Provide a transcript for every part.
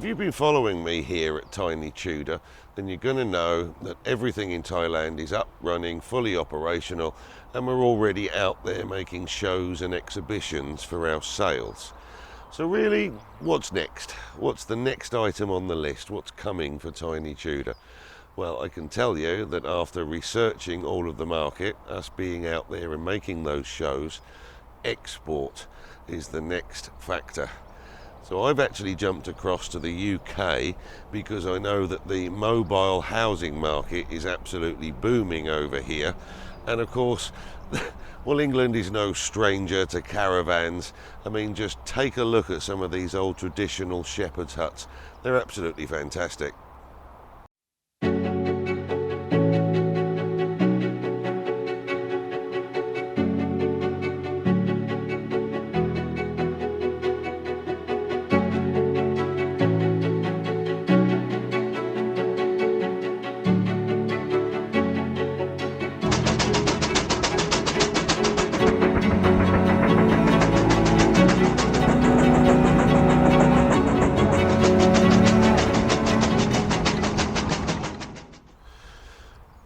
If you've been following me here at Tiny Tudor, then you're going to know that everything in Thailand is up, running, fully operational, and we're already out there making shows and exhibitions for our sales. So really, what's next? What's the next item on the list? What's coming for Tiny Tudor? Well, I can tell you that after researching all of the market, us being out there and making those shows, export is the next factor. So I've actually jumped across to the UK because I know that the mobile housing market is absolutely booming over here. And of course, well, England is no stranger to caravans. I mean, just take a look at some of these old traditional shepherd's huts. They're absolutely fantastic.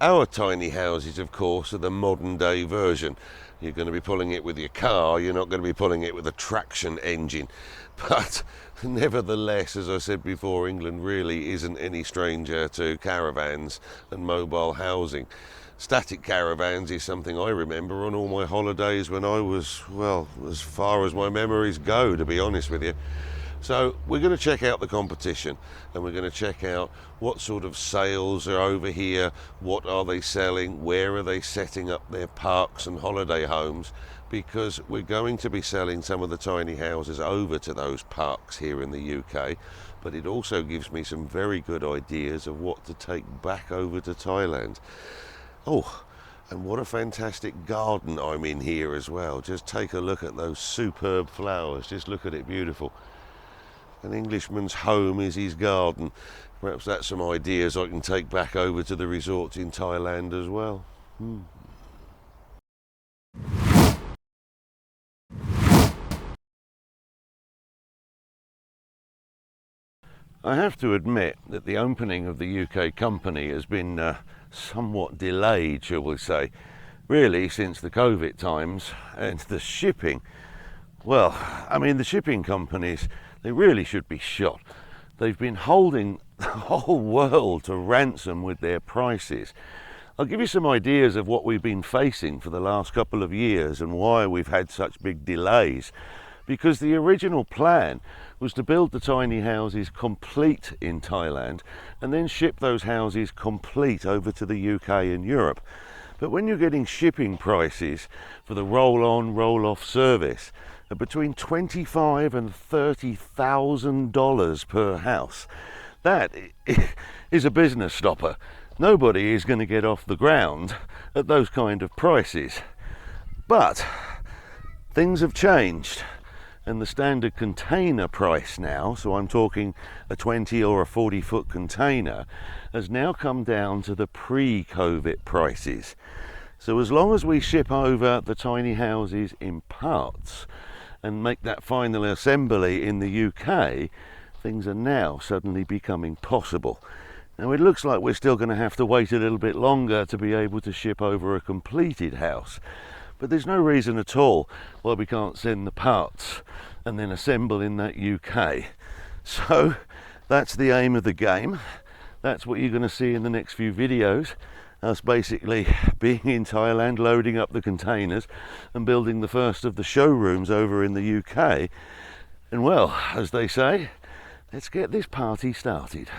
Our tiny houses, of course, are the modern day version. You're going to be pulling it with your car, you're not going to be pulling it with a traction engine. But nevertheless, as I said before, England really isn't any stranger to caravans and mobile housing. Static caravans is something I remember on all my holidays when I was, well, as far as my memories go, to be honest with you. So we're going to check out the competition and we're going to check out what sort of sales are over here, what are they selling, where are they setting up their parks and holiday homes, because we're going to be selling some of the tiny houses over to those parks here in the UK, but it also gives me some very good ideas of what to take back over to Thailand. Oh, and what a fantastic garden I'm in here as well. Just take a look at those superb flowers, just look at it, beautiful. An Englishman's home is his garden. Perhaps that's some ideas I can take back over to the resorts in Thailand as well. I have to admit that the opening of the UK company has been somewhat delayed, shall we say, really since the COVID times. And the shipping, well, I mean, the shipping companies, they really should be shot. They've been holding the whole world to ransom with their prices. I'll give you some ideas of what we've been facing for the last couple of years and why we've had such big delays. Because the original plan was to build the tiny houses complete in Thailand and then ship those houses complete over to the UK and Europe. But when you're getting shipping prices for the roll-on, roll-off service at between $25,000 and $30,000 per house, that is a business stopper. Nobody is going to get off the ground at those kind of prices. But things have changed, and the standard container price now, so I'm talking a 20 or a 40-foot container, has now come down to the pre-COVID prices. So as long as we ship over the tiny houses in parts and make that final assembly in the UK, things are now suddenly becoming possible. Now it looks like we're still going to have to wait a little bit longer to be able to ship over a completed house. But there's no reason at all why we can't send the parts and then assemble in that UK. So that's the aim of the game. That's what you're going to see in the next few videos. Us basically being in Thailand, loading up the containers and building the first of the showrooms over in the UK. And well, as they say, let's get this party started.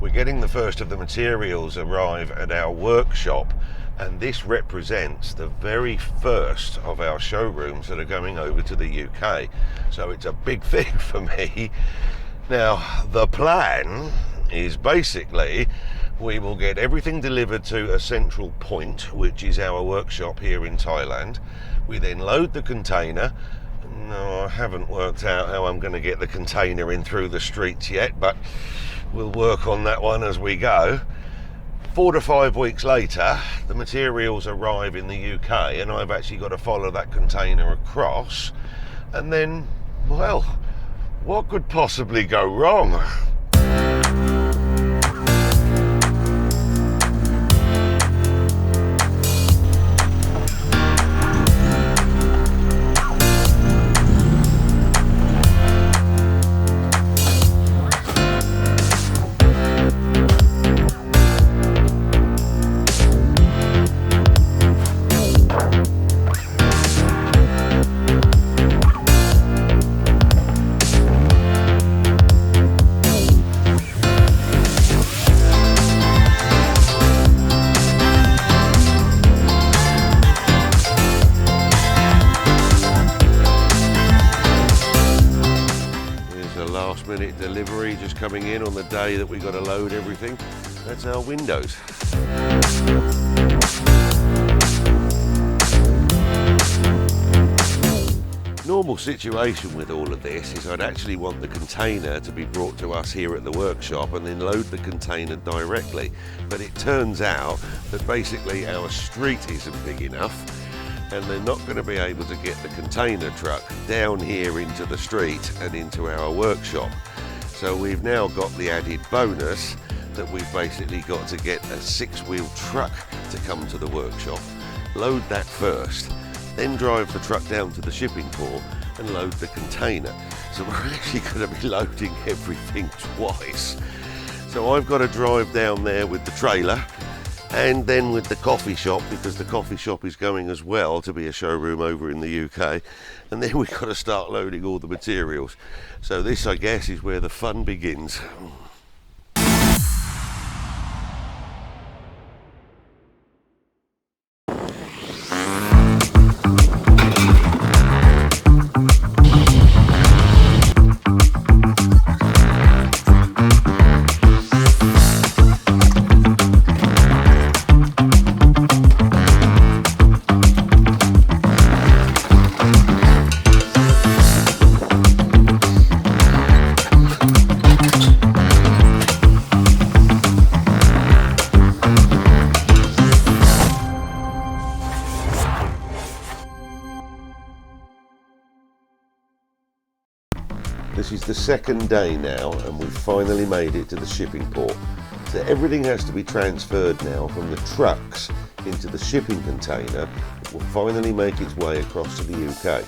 We're getting the first of the materials arrive at our workshop, and this represents the very first of our showrooms that are going over to the UK. So it's a big thing for me. Now, the plan is basically we will get everything delivered to a central point, which is our workshop here in Thailand. We then load the container. No, I haven't worked out how I'm going to get the container in through the streets yet, but we'll work on that one as we go. 4 to 5 weeks later, the materials arrive in the UK, and I've actually got to follow that container across. And then, well, what could possibly go wrong? Last minute delivery just coming in on the day that we got to load everything. That's our windows. Normal situation with all of this is I'd actually want the container to be brought to us here at the workshop and then load the container directly. But it turns out that basically our street isn't big enough, and they're not going to be able to get the container truck down here into the street and into our workshop. So we've now got the added bonus that we've basically got to get a 6-wheel truck to come to the workshop, load that first, then drive the truck down to the shipping port and load the container. So we're actually going to be loading everything twice. So I've got to drive down there with the trailer, and then with the coffee shop, because the coffee shop is going as well to be a showroom over in the UK, and then we've got to start loading all the materials. So this, I guess, is where the fun begins. This is the second day now, and we've finally made it to the shipping port. So everything has to be transferred now from the trucks into the shipping container that will finally make its way across to the UK.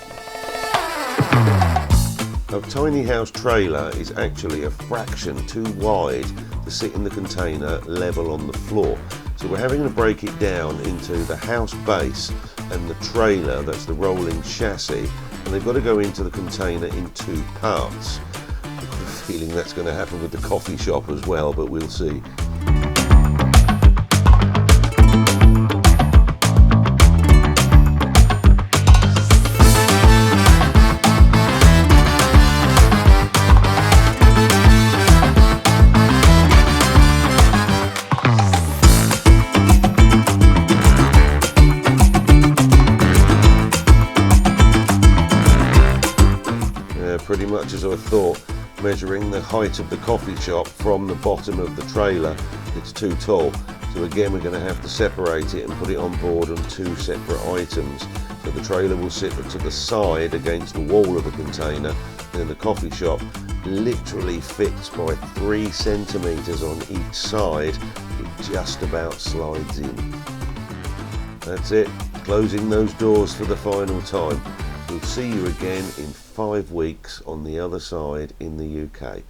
Our tiny house trailer is actually a fraction too wide to sit in the container level on the floor. So we're having to break it down into the house base and the trailer, that's the rolling chassis, and they've got to go into the container in 2 parts. I've got a feeling that's going to happen with the coffee shop as well, but we'll see. Pretty much as I thought, measuring the height of the coffee shop from the bottom of the trailer, it's too tall. So again, we're going to have to separate it and put it on board on 2 separate items. So the trailer will sit to the side against the wall of the container, and then the coffee shop literally fits by 3 centimetres on each side. It just about slides in. That's it, closing those doors for the final time. We'll see you again in 5 weeks on the other side in the UK.